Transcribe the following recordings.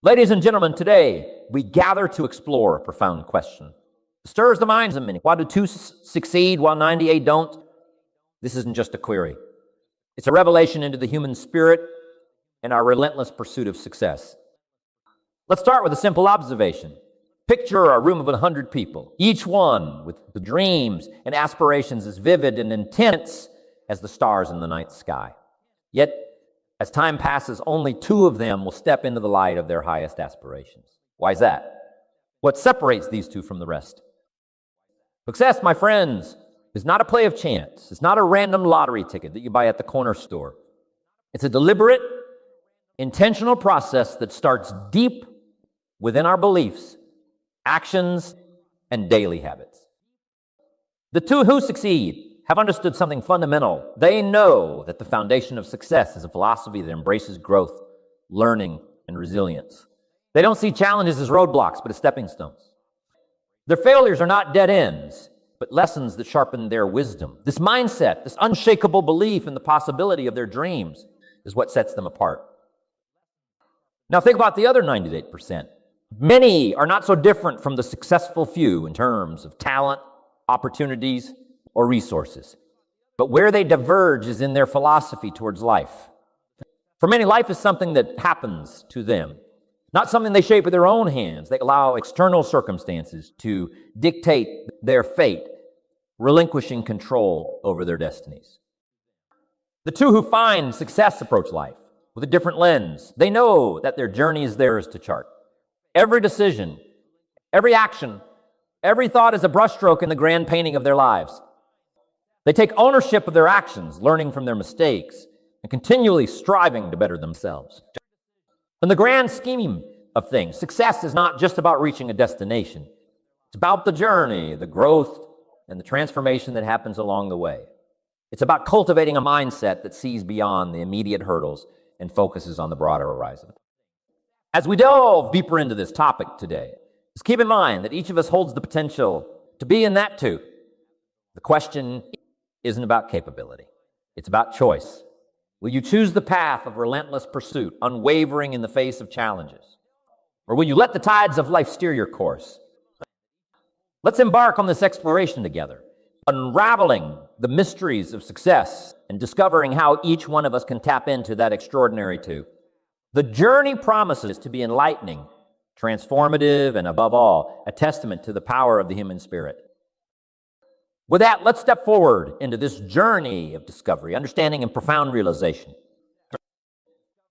Ladies and gentlemen, today we gather to explore a profound question. It stirs the minds of many. Why do two succeed while 98 don't? This isn't just a query. It's a revelation into the human spirit and our relentless pursuit of success. Let's start with a simple observation. Picture a room of 100 people, each one with the dreams and aspirations as vivid and intense as the stars in the night sky. Yet, as time passes, only two of them will step into the light of their highest aspirations. Why is that? What separates these two from the rest? Success, my friends, is not a play of chance. It's not a random lottery ticket that you buy at the corner store. It's a deliberate, intentional process that starts deep within our beliefs, actions, and daily habits. The two who succeed have understood something fundamental. They know that the foundation of success is a philosophy that embraces growth, learning, and resilience. They don't see challenges as roadblocks, but as stepping stones. Their failures are not dead ends, but lessons that sharpen their wisdom. This mindset, this unshakable belief in the possibility of their dreams is what sets them apart. Now think about the other 98%. Many are not so different from the successful few in terms of talent, opportunities, or resources. But where they diverge is in their philosophy towards life. For many, life is something that happens to them, not something they shape with their own hands. They allow external circumstances to dictate their fate, relinquishing control over their destinies. The two who find success approach life with a different lens. They know that their journey is theirs to chart. Every decision, every action, every thought is a brushstroke in the grand painting of their lives. They take ownership of their actions, learning from their mistakes, and continually striving to better themselves. In the grand scheme of things, success is not just about reaching a destination. It's about the journey, the growth, and the transformation that happens along the way. It's about cultivating a mindset that sees beyond the immediate hurdles and focuses on the broader horizon. As we delve deeper into this topic today, just keep in mind that each of us holds the potential to be in that too. The question isn't about capability. It's about choice. Will you choose the path of relentless pursuit, unwavering in the face of challenges? Or will you let the tides of life steer your course? Let's embark on this exploration together, unraveling the mysteries of success and discovering how each one of us can tap into that extraordinary too. The journey promises to be enlightening, transformative, and above all, a testament to the power of the human spirit. With that, let's step forward into this journey of discovery, understanding, and profound realization.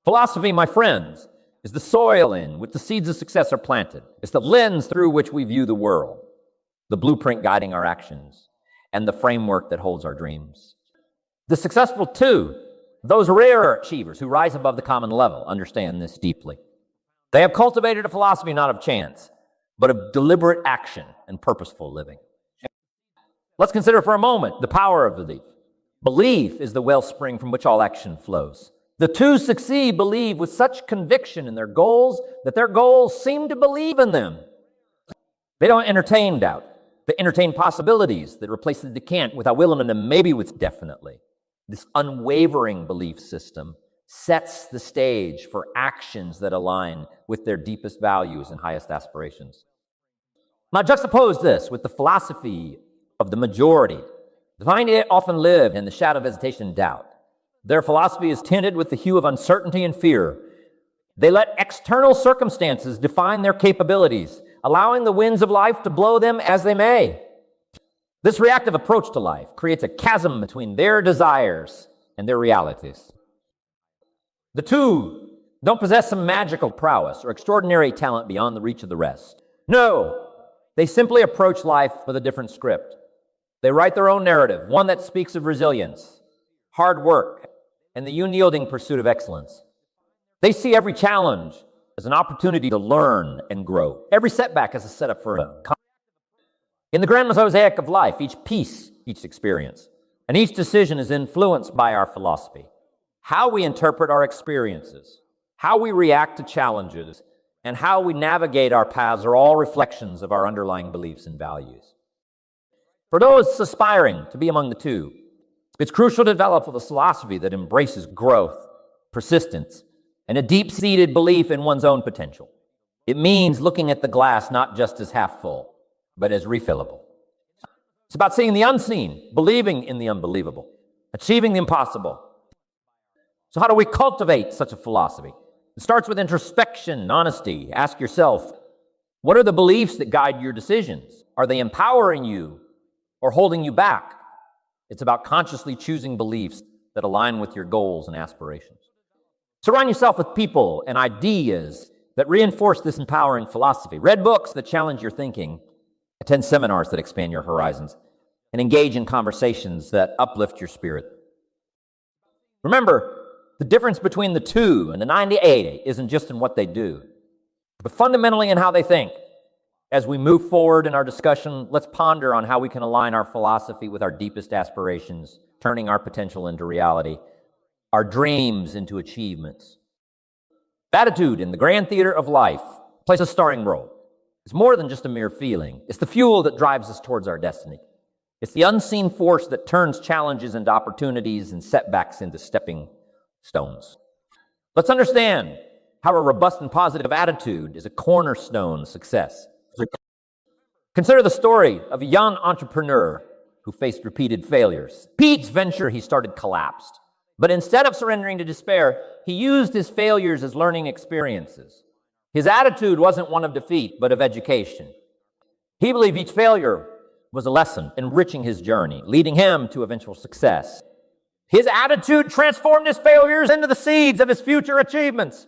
Philosophy, my friends, is the soil in which the seeds of success are planted. It's the lens through which we view the world, the blueprint guiding our actions, and the framework that holds our dreams. The successful too, those rare achievers who rise above the common level, understand this deeply. They have cultivated a philosophy not of chance, but of deliberate action and purposeful living. Let's consider for a moment the power of belief. Belief is the wellspring from which all action flows. The two succeed believe with such conviction in their goals that their goals seem to believe in them. They don't entertain doubt. They entertain possibilities that replace the decant with I will and a maybe with definitely. This unwavering belief system sets the stage for actions that align with their deepest values and highest aspirations. Now juxtapose this with the philosophy of the majority. The mighty often live in the shadow of hesitation and doubt. Their philosophy is tinted with the hue of uncertainty and fear. They let external circumstances define their capabilities, allowing the winds of life to blow them as they may. This reactive approach to life creates a chasm between their desires and their realities. The two don't possess some magical prowess or extraordinary talent beyond the reach of the rest. No, they simply approach life with a different script. They write their own narrative, one that speaks of resilience, hard work, and the unyielding pursuit of excellence. They see every challenge as an opportunity to learn and grow. Every setback as a setup for a in the grand mosaic of life, each piece, each experience, and each decision is influenced by our philosophy. How we interpret our experiences, how we react to challenges, and how we navigate our paths are all reflections of our underlying beliefs and values. For those aspiring to be among the two, it's crucial to develop a philosophy that embraces growth, persistence, and a deep-seated belief in one's own potential. It means looking at the glass not just as half full, but as refillable. It's about seeing the unseen, believing in the unbelievable, achieving the impossible. So how do we cultivate such a philosophy? It starts with introspection, honesty. Ask yourself, what are the beliefs that guide your decisions? Are they empowering you or holding you back? It's about consciously choosing beliefs that align with your goals and aspirations. Surround yourself with people and ideas that reinforce this empowering philosophy. Read books that challenge your thinking, attend seminars that expand your horizons, and engage in conversations that uplift your spirit. Remember, the difference between the 2 and the 98 isn't just in what they do, but fundamentally in how they think. As we move forward in our discussion, let's ponder on how we can align our philosophy with our deepest aspirations, turning our potential into reality, our dreams into achievements. Attitude in the grand theater of life plays a starring role. It's more than just a mere feeling. It's the fuel that drives us towards our destiny. It's the unseen force that turns challenges into opportunities and setbacks into stepping stones. Let's understand how a robust and positive attitude is a cornerstone of success. Consider the story of a young entrepreneur who faced repeated failures. Each venture he started collapsed. But instead of surrendering to despair, he used his failures as learning experiences. His attitude wasn't one of defeat, but of education. He believed each failure was a lesson, enriching his journey, leading him to eventual success. His attitude transformed his failures into the seeds of his future achievements.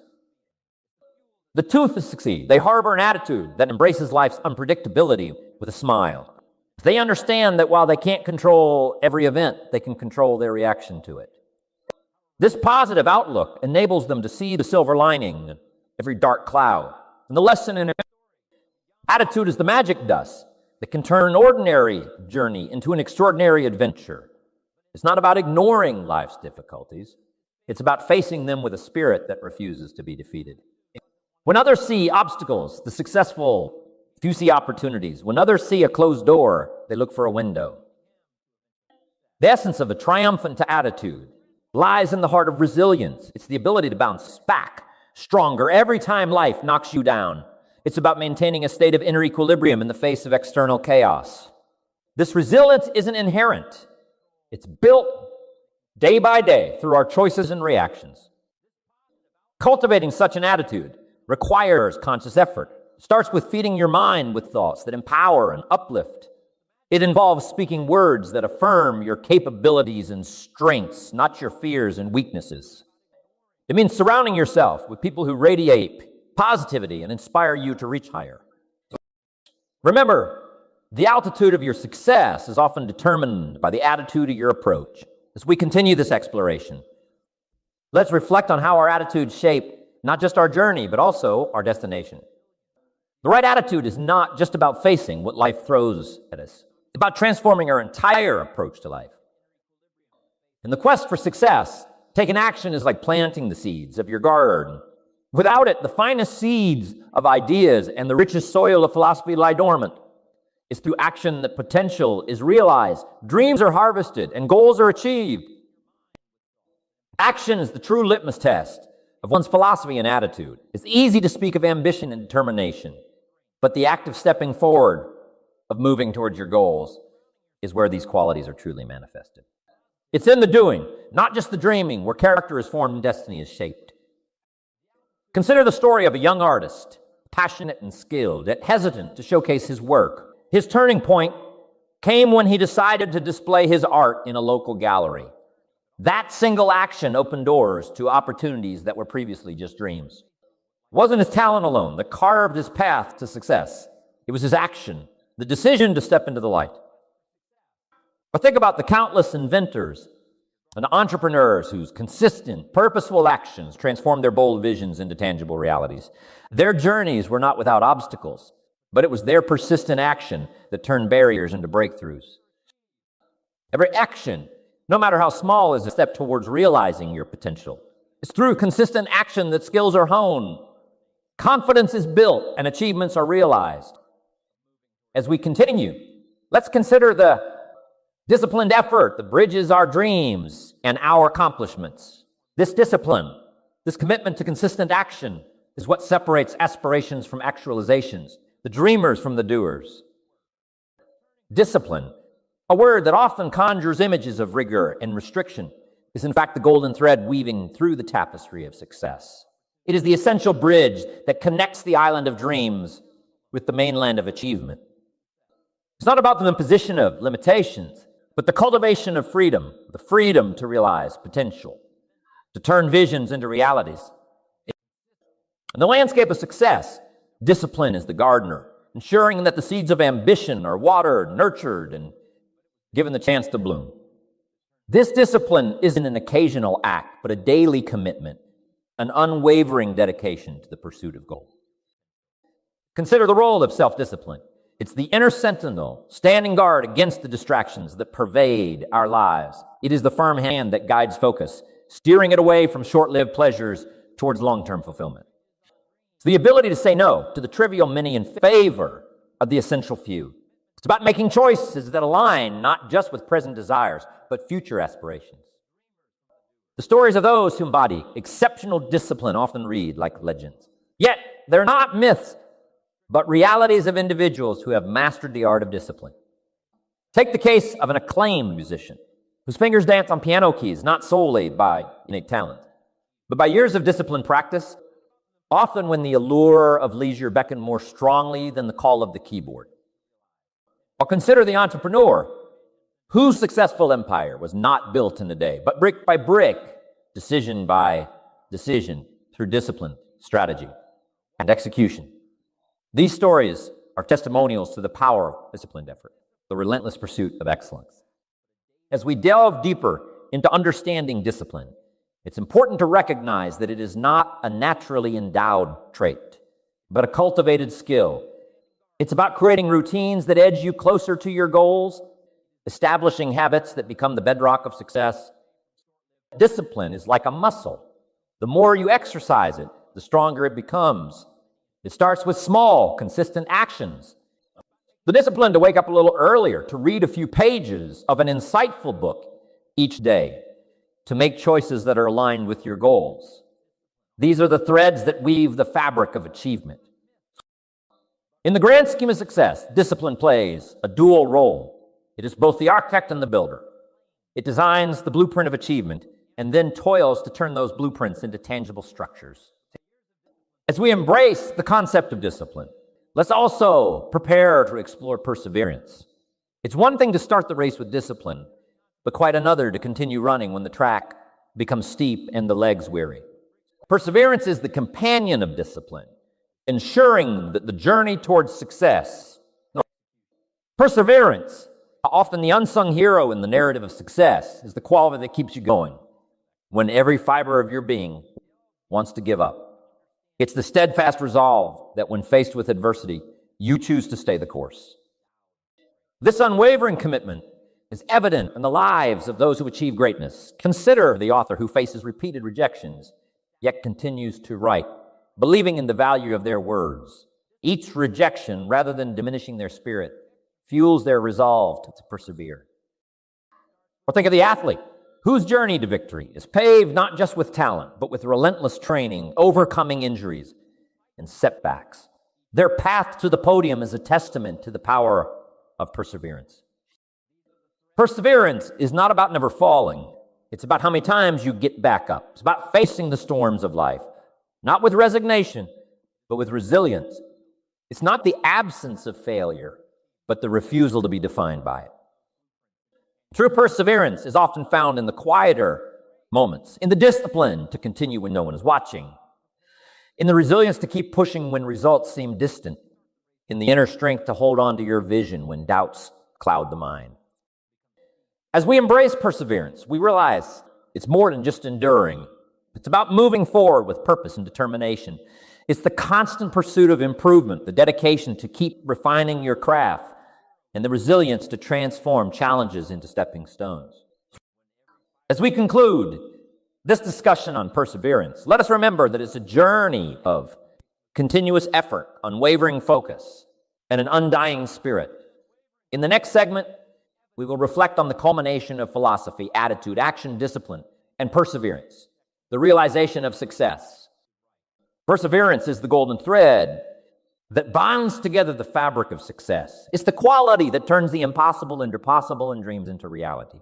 The toothless succeed. They harbor an attitude that embraces life's unpredictability with a smile. They understand that while they can't control every event, they can control their reaction to it. This positive outlook enables them to see the silver lining in every dark cloud. And the lesson in attitude is the magic dust that can turn an ordinary journey into an extraordinary adventure. It's not about ignoring life's difficulties. It's about facing them with a spirit that refuses to be defeated. When others see obstacles, the successful do see opportunities. When others see a closed door, they look for a window. The essence of a triumphant attitude lies in the heart of resilience. It's the ability to bounce back stronger every time life knocks you down. It's about maintaining a state of inner equilibrium in the face of external chaos. This resilience isn't inherent. It's built day by day through our choices and reactions. Cultivating such an attitude requires conscious effort. It starts with feeding your mind with thoughts that empower and uplift. It involves speaking words that affirm your capabilities and strengths, not your fears and weaknesses. It means surrounding yourself with people who radiate positivity and inspire you to reach higher. Remember, the altitude of your success is often determined by the attitude of your approach. As we continue this exploration, let's reflect on how our attitudes shape not just our journey, but also our destination. The right attitude is not just about facing what life throws at us. It's about transforming our entire approach to life. In the quest for success, taking action is like planting the seeds of your garden. Without it, the finest seeds of ideas and the richest soil of philosophy lie dormant. It's through action that potential is realized, dreams are harvested, and goals are achieved. Action is the true litmus test of one's philosophy and attitude. It's easy to speak of ambition and determination, but the act of stepping forward, of moving towards your goals, is where these qualities are truly manifested. It's in the doing, not just the dreaming, where character is formed and destiny is shaped. Consider the story of a young artist, passionate and skilled, yet hesitant to showcase his work. His turning point came when he decided to display his art in a local gallery. That single action opened doors to opportunities that were previously just dreams. It wasn't his talent alone that carved his path to success. It was his action, the decision to step into the light. But think about the countless inventors and entrepreneurs whose consistent, purposeful actions transformed their bold visions into tangible realities. Their journeys were not without obstacles, but it was their persistent action that turned barriers into breakthroughs. Every action, no matter how small, is a step towards realizing your potential. It's through consistent action that skills are honed, confidence is built, and achievements are realized. As we continue, let's consider the disciplined effort that bridges our dreams and our accomplishments. This discipline, this commitment to consistent action, is what separates aspirations from actualizations, the dreamers from the doers. Discipline, a word that often conjures images of rigor and restriction, is in fact the golden thread weaving through the tapestry of success. It is the essential bridge that connects the island of dreams with the mainland of achievement. It's not about the imposition of limitations, but the cultivation of freedom, the freedom to realize potential, to turn visions into realities. In the landscape of success, discipline is the gardener, ensuring that the seeds of ambition are watered, nurtured, and given the chance to bloom. This discipline isn't an occasional act, but a daily commitment, an unwavering dedication to the pursuit of goal. Consider the role of self-discipline. It's the inner sentinel, standing guard against the distractions that pervade our lives. It is the firm hand that guides focus, steering it away from short-lived pleasures towards long-term fulfillment. It's the ability to say no to the trivial many in favor of the essential few. It's about making choices that align not just with present desires, but future aspirations. The stories of those who embody exceptional discipline often read like legends. Yet, they're not myths, but realities of individuals who have mastered the art of discipline. Take the case of an acclaimed musician whose fingers dance on piano keys not solely by innate talent, but by years of disciplined practice, often when the allure of leisure beckoned more strongly than the call of the keyboard. Or consider the entrepreneur whose successful empire was not built in a day, but brick by brick, decision by decision, through discipline, strategy, and execution. These stories are testimonials to the power of disciplined effort, the relentless pursuit of excellence. As we delve deeper into understanding discipline, it's important to recognize that it is not a naturally endowed trait, but a cultivated skill. It's about creating routines that edge you closer to your goals, establishing habits that become the bedrock of success. Discipline is like a muscle. The more you exercise it, the stronger it becomes. It starts with small, consistent actions. The discipline to wake up a little earlier, to read a few pages of an insightful book each day, to make choices that are aligned with your goals. These are the threads that weave the fabric of achievement. In the grand scheme of success, discipline plays a dual role. It is both the architect and the builder. It designs the blueprint of achievement and then toils to turn those blueprints into tangible structures. As we embrace the concept of discipline, let's also prepare to explore perseverance. It's one thing to start the race with discipline, but quite another to continue running when the track becomes steep and the legs weary. Perseverance is the companion of discipline, ensuring that the journey towards success. Perseverance, often the unsung hero in the narrative of success, is the quality that keeps you going when every fiber of your being wants to give up. It's the steadfast resolve that when faced with adversity, you choose to stay the course. This unwavering commitment is evident in the lives of those who achieve greatness. Consider the author who faces repeated rejections, yet continues to write, believing in the value of their words. Each rejection, rather than diminishing their spirit, fuels their resolve to persevere. Or think of the athlete whose journey to victory is paved not just with talent, but with relentless training, overcoming injuries and setbacks. Their path to the podium is a testament to the power of perseverance. Perseverance is not about never falling. It's about how many times you get back up. It's about facing the storms of life, not with resignation, but with resilience. It's not the absence of failure, but the refusal to be defined by it. True perseverance is often found in the quieter moments, in the discipline to continue when no one is watching, in the resilience to keep pushing when results seem distant, in the inner strength to hold on to your vision when doubts cloud the mind. As we embrace perseverance, we realize it's more than just enduring. It's about moving forward with purpose and determination. It's the constant pursuit of improvement, the dedication to keep refining your craft, and the resilience to transform challenges into stepping stones. As we conclude this discussion on perseverance, let us remember that it's a journey of continuous effort, unwavering focus, and an undying spirit. In the next segment, we will reflect on the culmination of philosophy, attitude, action, discipline, and perseverance, the realization of success. Perseverance is the golden thread that binds together the fabric of success. It's the quality that turns the impossible into possible and dreams into reality.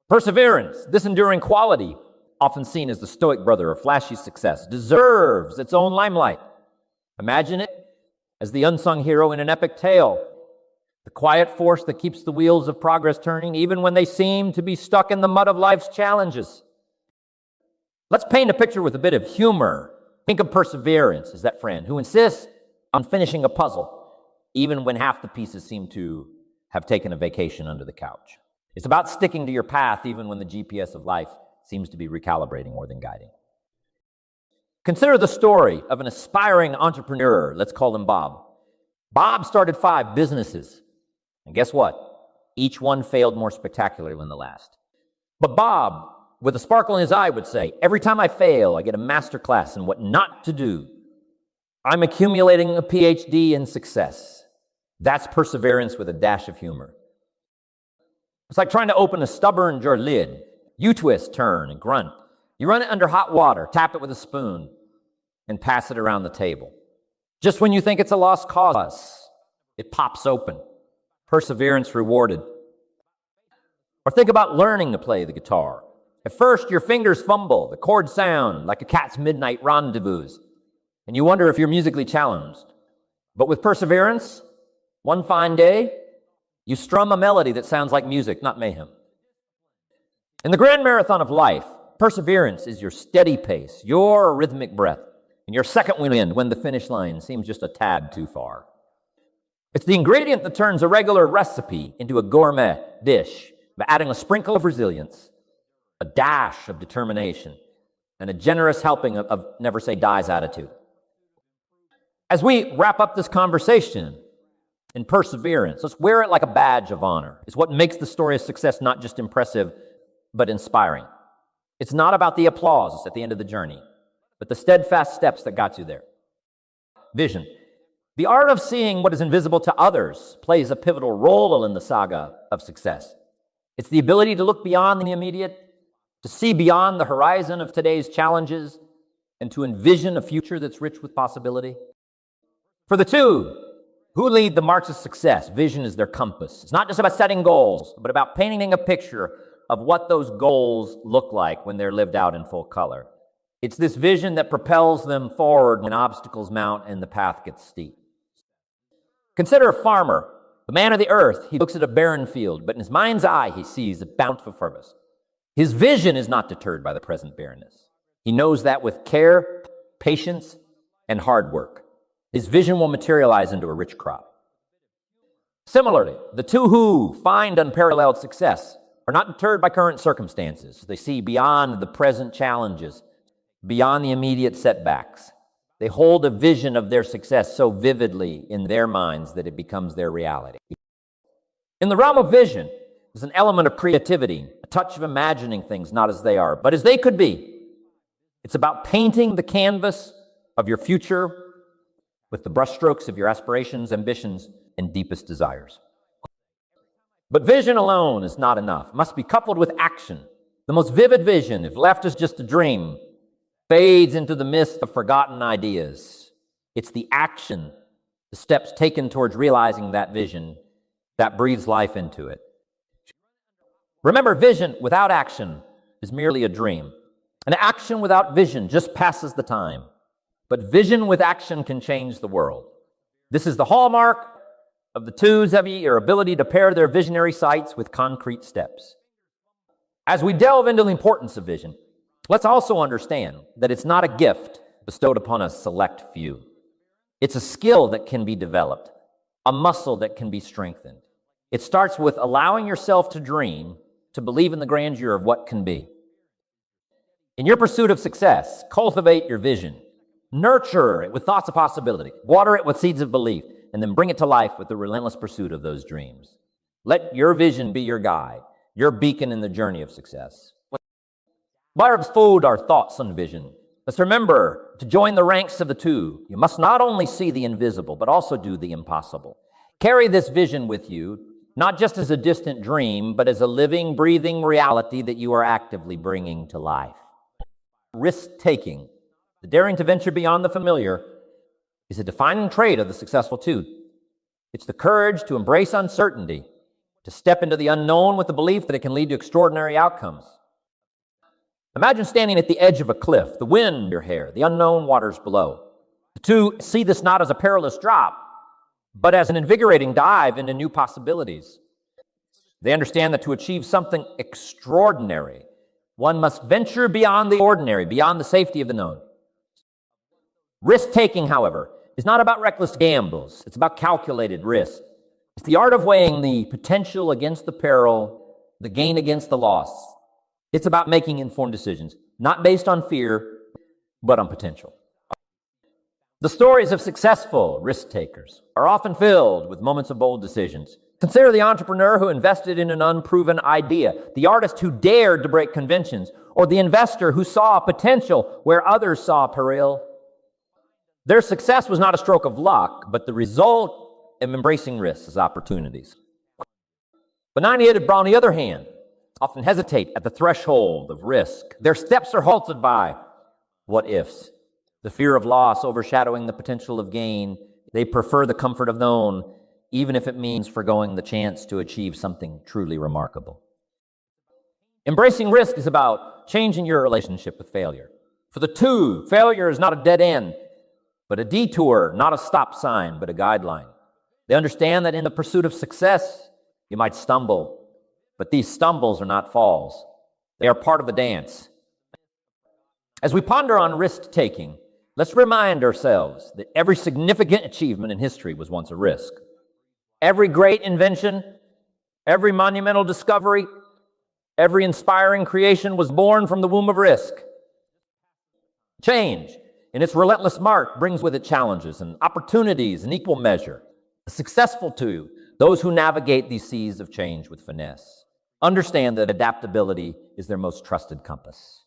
Perseverance, this enduring quality, often seen as the stoic brother of flashy success, deserves its own limelight. Imagine it as the unsung hero in an epic tale, the quiet force that keeps the wheels of progress turning, even when they seem to be stuck in the mud of life's challenges. Let's paint a picture with a bit of humor. Think of perseverance as that friend who insists on finishing a puzzle, even when half the pieces seem to have taken a vacation under the couch. It's about sticking to your path, even when the GPS of life seems to be recalibrating more than guiding. Consider the story of an aspiring entrepreneur. Let's call him Bob. Bob started 5 businesses. And guess what? Each one failed more spectacularly than the last. But Bob, with a sparkle in his eye, would say, every time I fail, I get a master class in what not to do. I'm accumulating a PhD in success. That's perseverance with a dash of humor. It's like trying to open a stubborn jar lid. You twist, turn, and grunt. You run it under hot water, tap it with a spoon, and pass it around the table. Just when you think it's a lost cause, it pops open. Perseverance rewarded. Or think about learning to play the guitar. At first, your fingers fumble, the chords sound like a cat's midnight rendezvous, and you wonder if you're musically challenged. But with perseverance, one fine day, you strum a melody that sounds like music, not mayhem. In the grand marathon of life, perseverance is your steady pace, your rhythmic breath, and your second wind when the finish line seems just a tad too far. It's the ingredient that turns a regular recipe into a gourmet dish by adding a sprinkle of resilience, a dash of determination, and a generous helping of never say die's attitude. As we wrap up this conversation in perseverance, let's wear it like a badge of honor. It's what makes the story of success not just impressive, but inspiring. It's not about the applause at the end of the journey, but the steadfast steps that got you there. Vision. The art of seeing what is invisible to others plays a pivotal role in the saga of success. It's the ability to look beyond the immediate, to see beyond the horizon of today's challenges, and to envision a future that's rich with possibility. For the two who lead the march of success, vision is their compass. It's not just about setting goals, but about painting a picture of what those goals look like when they're lived out in full color. It's this vision that propels them forward when obstacles mount and the path gets steep. Consider a farmer, the man of the earth. He looks at a barren field, but in his mind's eye, he sees a bountiful harvest. His vision is not deterred by the present barrenness. He knows that with care, patience, and hard work, his vision will materialize into a rich crop. Similarly, the two who find unparalleled success are not deterred by current circumstances. They see beyond the present challenges, beyond the immediate setbacks. They hold a vision of their success so vividly in their minds that it becomes their reality. In the realm of vision, there's an element of creativity, a touch of imagining things not as they are, but as they could be. It's about painting the canvas of your future with the brushstrokes of your aspirations, ambitions, and deepest desires. But vision alone is not enough. It must be coupled with action. The most vivid vision, if left as just a dream, fades into the mist of forgotten ideas. It's the action, the steps taken towards realizing that vision, that breathes life into it. Remember, vision without action is merely a dream. An action without vision just passes the time. But vision with action can change the world. This is the hallmark of the twos of your ability to pair their visionary sights with concrete steps. As we delve into the importance of vision, let's also understand that it's not a gift bestowed upon a select few. It's a skill that can be developed, a muscle that can be strengthened. It starts with allowing yourself to dream, to believe in the grandeur of what can be. In your pursuit of success, cultivate your vision. Nurture it with thoughts of possibility. Water it with seeds of belief, and then bring it to life with the relentless pursuit of those dreams. Let your vision be your guide, your beacon in the journey of success. Barb's food our thoughts on vision. Let's remember to join the ranks of the two. You must not only see the invisible, but also do the impossible. Carry this vision with you, not just as a distant dream, but as a living, breathing reality that you are actively bringing to life. Risk-taking The daring to venture beyond the familiar is a defining trait of the successful too. It's the courage to embrace uncertainty, to step into the unknown with the belief that it can lead to extraordinary outcomes. Imagine standing at the edge of a cliff, the wind in your hair, the unknown waters below. The two see this not as a perilous drop, but as an invigorating dive into new possibilities. They understand that to achieve something extraordinary, one must venture beyond the ordinary, beyond the safety of the known. Risk-taking, however, is not about reckless gambles. It's about calculated risk. It's the art of weighing the potential against the peril, the gain against the loss. It's about making informed decisions, not based on fear, but on potential. The stories of successful risk-takers are often filled with moments of bold decisions. Consider the entrepreneur who invested in an unproven idea, the artist who dared to break conventions, or the investor who saw potential where others saw peril. Their success was not a stroke of luck, but the result of embracing risks as opportunities. Benign-headed, on the other hand, often hesitate at the threshold of risk. Their steps are halted by what-ifs, the fear of loss overshadowing the potential of gain. They prefer the comfort of known, even if it means forgoing the chance to achieve something truly remarkable. Embracing risk is about changing your relationship with failure. For the two, failure is not a dead end, but a detour, not a stop sign, but a guideline. They understand that in the pursuit of success, you might stumble, but these stumbles are not falls. They are part of the dance. As we ponder on risk-taking, let's remind ourselves that every significant achievement in history was once a risk. Every great invention, every monumental discovery, every inspiring creation was born from the womb of risk. Change, in its relentless march, brings with it challenges and opportunities in equal measure. Successful too, those who navigate these seas of change with finesse understand that adaptability is their most trusted compass.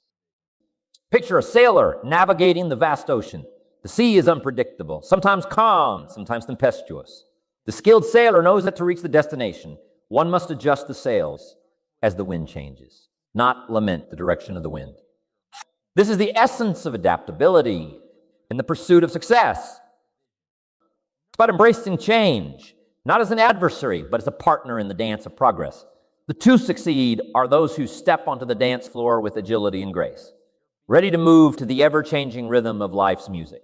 Picture a sailor navigating the vast ocean. The sea is unpredictable, sometimes calm, sometimes tempestuous. The skilled sailor knows that to reach the destination, one must adjust the sails as the wind changes, not lament the direction of the wind. This is the essence of adaptability in the pursuit of success. It's about embracing change, not as an adversary, but as a partner in the dance of progress. The two succeed are those who step onto the dance floor with agility and grace, ready to move to the ever-changing rhythm of life's music.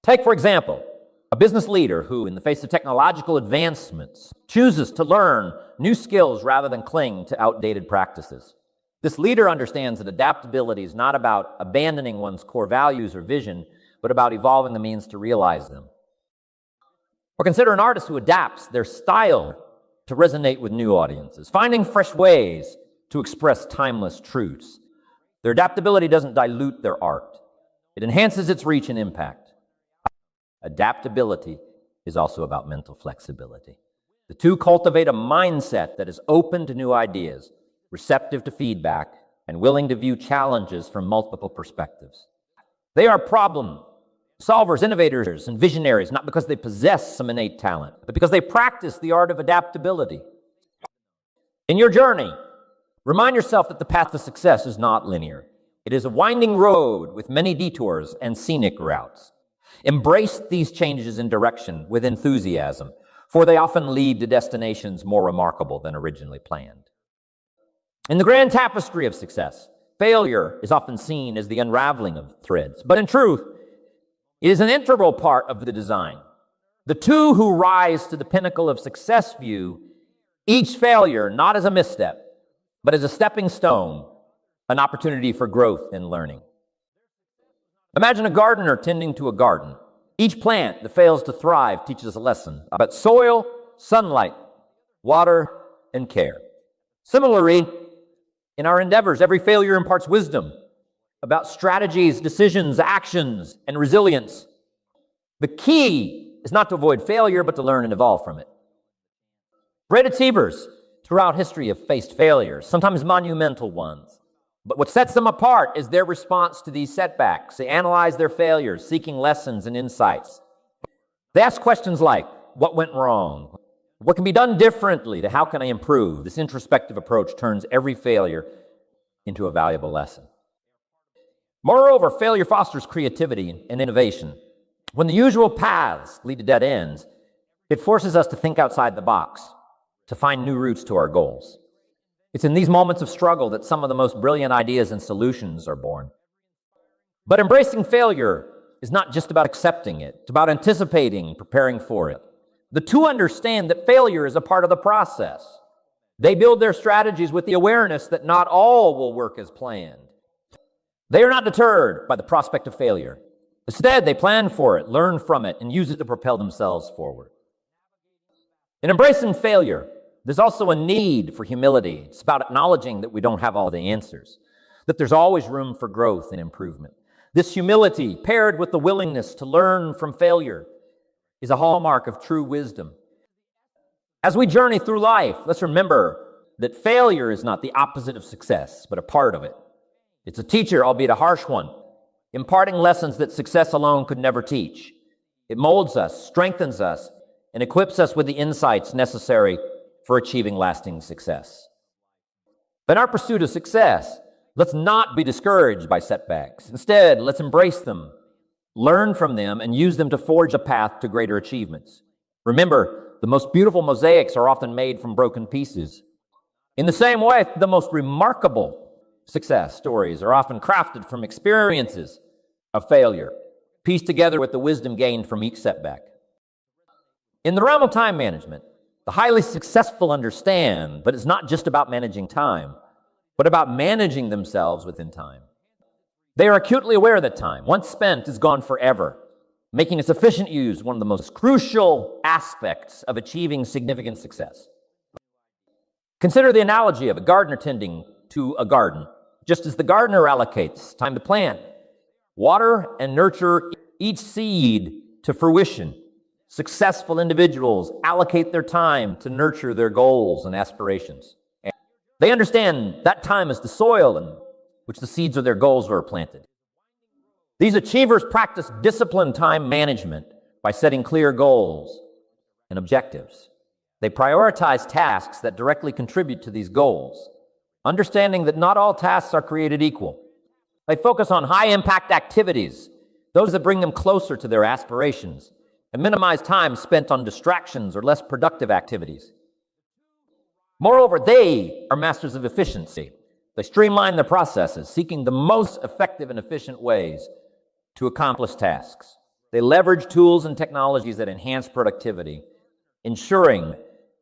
Take, for example, a business leader who, in the face of technological advancements, chooses to learn new skills rather than cling to outdated practices. This leader understands that adaptability is not about abandoning one's core values or vision, but about evolving the means to realize them. Or consider an artist who adapts their style to resonate with new audiences, finding fresh ways to express timeless truths. Their adaptability doesn't dilute their art. It enhances its reach and impact. Adaptability is also about mental flexibility. The two cultivate a mindset that is open to new ideas, receptive to feedback, and willing to view challenges from multiple perspectives. They are problem solvers, innovators, and visionaries, not because they possess some innate talent, but because they practice the art of adaptability. In your journey, remind yourself that the path to success is not linear. It is a winding road with many detours and scenic routes. Embrace these changes in direction with enthusiasm, for they often lead to destinations more remarkable than originally planned. In the grand tapestry of success, failure is often seen as the unraveling of threads, but in truth, it is an integral part of the design. The two who rise to the pinnacle of success view each failure not as a misstep, but as a stepping stone, an opportunity for growth and learning. Imagine a gardener tending to a garden. Each plant that fails to thrive teaches a lesson about soil, sunlight, water, and care. Similarly, in our endeavors, every failure imparts wisdom about strategies, decisions, actions, and resilience. The key is not to avoid failure, but to learn and evolve from it. Great achievers throughout history have faced failures, sometimes monumental ones. But what sets them apart is their response to these setbacks. They analyze their failures, seeking lessons and insights. They ask questions like, what went wrong? What can be done differently? To how can I improve? This introspective approach turns every failure into a valuable lesson. Moreover, failure fosters creativity and innovation. When the usual paths lead to dead ends, it forces us to think outside the box, to find new routes to our goals. It's in these moments of struggle that some of the most brilliant ideas and solutions are born. But embracing failure is not just about accepting it. It's about anticipating, preparing for it. The two understand that failure is a part of the process. They build their strategies with the awareness that not all will work as planned. They are not deterred by the prospect of failure. Instead, they plan for it, learn from it, and use it to propel themselves forward. In embracing failure, there's also a need for humility. It's about acknowledging that we don't have all the answers, that there's always room for growth and improvement. This humility, paired with the willingness to learn from failure, is a hallmark of true wisdom. As we journey through life, let's remember that failure is not the opposite of success, but a part of it. It's a teacher, albeit a harsh one, imparting lessons that success alone could never teach. It molds us, strengthens us, and equips us with the insights necessary for achieving lasting success. In our pursuit of success, let's not be discouraged by setbacks. Instead, let's embrace them, learn from them, and use them to forge a path to greater achievements. Remember, the most beautiful mosaics are often made from broken pieces. In the same way, the most remarkable success stories are often crafted from experiences of failure, pieced together with the wisdom gained from each setback. In the realm of time management, the highly successful understand, but it's not just about managing time, but about managing themselves within time. They are acutely aware that time, once spent, is gone forever, making its efficient use one of the most crucial aspects of achieving significant success. Consider the analogy of a gardener tending to a garden. Just as the gardener allocates time to plant, water, and nurture each seed to fruition, successful individuals allocate their time to nurture their goals and aspirations. They understand that time is the soil in which the seeds of their goals were planted. These achievers practice disciplined time management by setting clear goals and objectives. They prioritize tasks that directly contribute to these goals, understanding that not all tasks are created equal. They focus on high-impact activities, those that bring them closer to their aspirations, and minimize time spent on distractions or less productive activities. Moreover, they are masters of efficiency. They streamline their processes, seeking the most effective and efficient ways to accomplish tasks. They leverage tools and technologies that enhance productivity, ensuring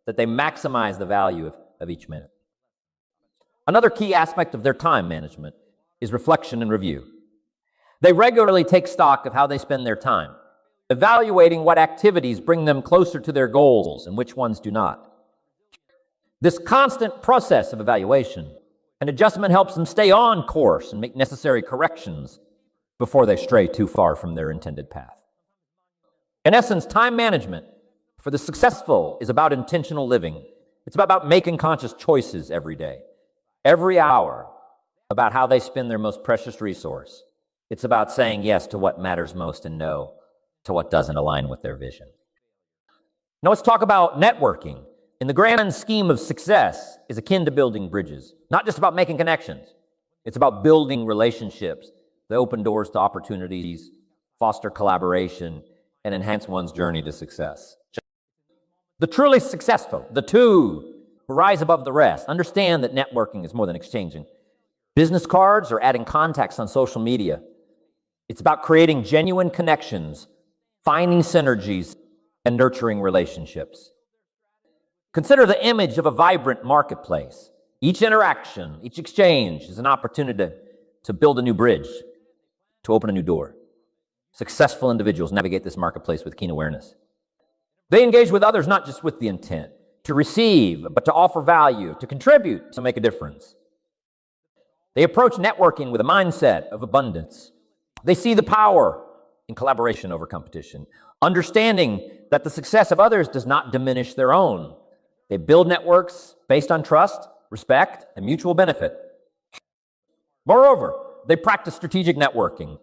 that they maximize the value of each minute. Another key aspect of their time management is reflection and review. They regularly take stock of how they spend their time, evaluating what activities bring them closer to their goals and which ones do not. This constant process of evaluation and adjustment helps them stay on course and make necessary corrections before they stray too far from their intended path. In essence, time management for the successful is about intentional living. It's about making conscious choices every day, every hour, about how they spend their most precious resource. It's about saying yes to what matters most and no to what doesn't align with their vision. Now let's talk about networking. In the grand scheme of success is akin to building bridges, not just about making connections. It's about building relationships that open doors to opportunities, foster collaboration, and enhance one's journey to success. The truly successful, the two who rise above the rest, understand that networking is more than exchanging business cards or adding contacts on social media. It's about creating genuine connections, finding synergies, and nurturing relationships. Consider the image of a vibrant marketplace. Each interaction, each exchange is an opportunity to build a new bridge, to open a new door. Successful individuals navigate this marketplace with keen awareness. They engage with others not just with the intent to receive, but to offer value, to contribute, to make a difference. They approach networking with a mindset of abundance. They see the power in collaboration over competition, understanding that the success of others does not diminish their own. They build networks based on trust, respect, and mutual benefit. Moreover, they practice strategic networking.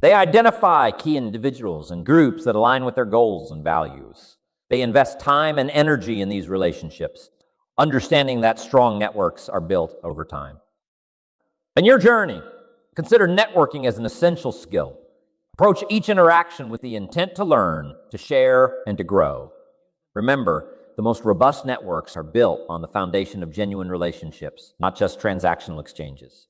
They identify key individuals and groups that align with their goals and values. They invest time and energy in these relationships, understanding that strong networks are built over time. In your journey, Consider networking as an essential skill. Approach each interaction with the intent to learn, to share, and to grow. Remember, the most robust networks are built on the foundation of genuine relationships, not just transactional exchanges.